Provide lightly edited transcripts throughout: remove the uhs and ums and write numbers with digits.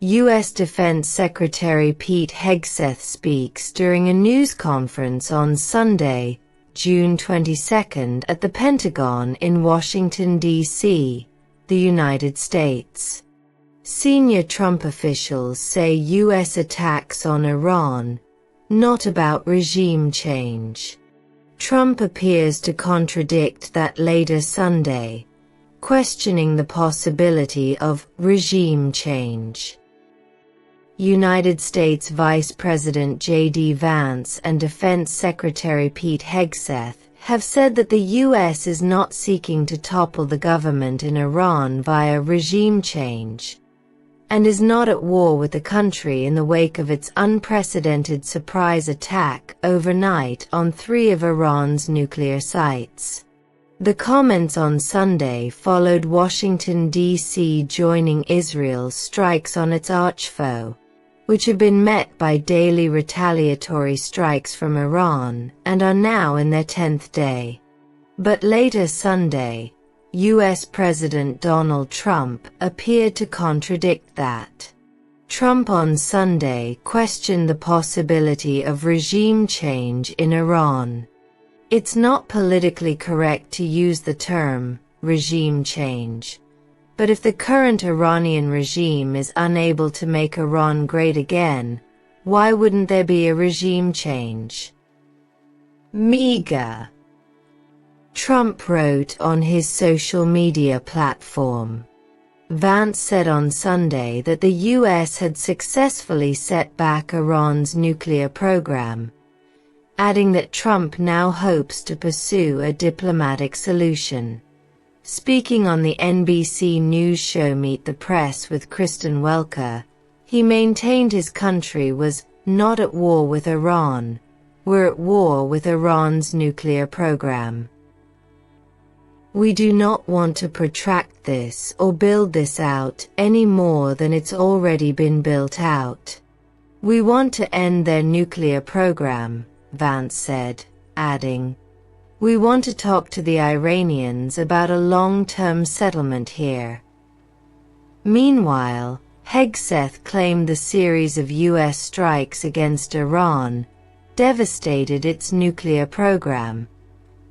U.S. Defense Secretary Pete Hegseth speaks during a news conference on Sunday, June 22 at the Pentagon in Washington, D.C., the United States. Senior Trump officials say U.S. attacks on Iran, not about regime change. Trump appears to contradict that later Sunday, questioning the possibility of regime change. United States Vice President J.D. Vance and Defense Secretary Pete Hegseth have said that the U.S. is not seeking to topple the government in Iran via regime change, and is not at war with the country in the wake of its unprecedented surprise attack overnight on 3 of Iran's nuclear sites. The comments on Sunday followed Washington, D.C. joining Israel's strikes on its archfoe, which have been met by daily retaliatory strikes from Iran and are now in their 10th day. But later Sunday, U.S. President Donald Trump appeared to contradict that. Trump on Sunday questioned the possibility of regime change in Iran. It's not politically correct to use the term regime change. But if the current Iranian regime is unable to make Iran great again, why wouldn't there be a regime change? MEGA. Trump wrote on his social media platform. Vance said on Sunday that the U.S. had successfully set back Iran's nuclear program, adding that Trump now hopes to pursue a diplomatic solution. Speaking on the NBC News show Meet the Press with Kristen Welker, he maintained his country was not at war with Iran, we're at war with Iran's nuclear program. We do not want to protract this or build this out any more than it's already been built out. We want to end their nuclear program, Vance said, adding, "We want to talk to the Iranians about a long-term settlement here." Meanwhile, Hegseth claimed the series of U.S. strikes against Iran devastated its nuclear program,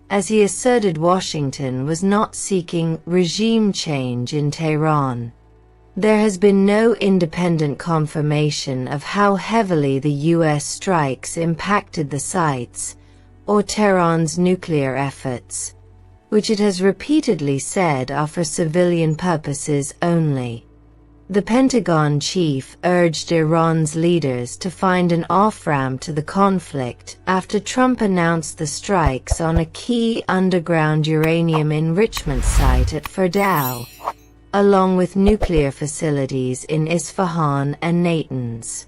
as he asserted Washington was not seeking regime change in Tehran. There has been no independent confirmation of how heavily the U.S. strikes impacted the sites, or Tehran's nuclear efforts, which it has repeatedly said are for civilian purposes only. The Pentagon chief urged Iran's leaders to find an off-ramp to the conflict after Trump announced the strikes on a key underground uranium enrichment site at Fordow, along with nuclear facilities in Isfahan and Natanz.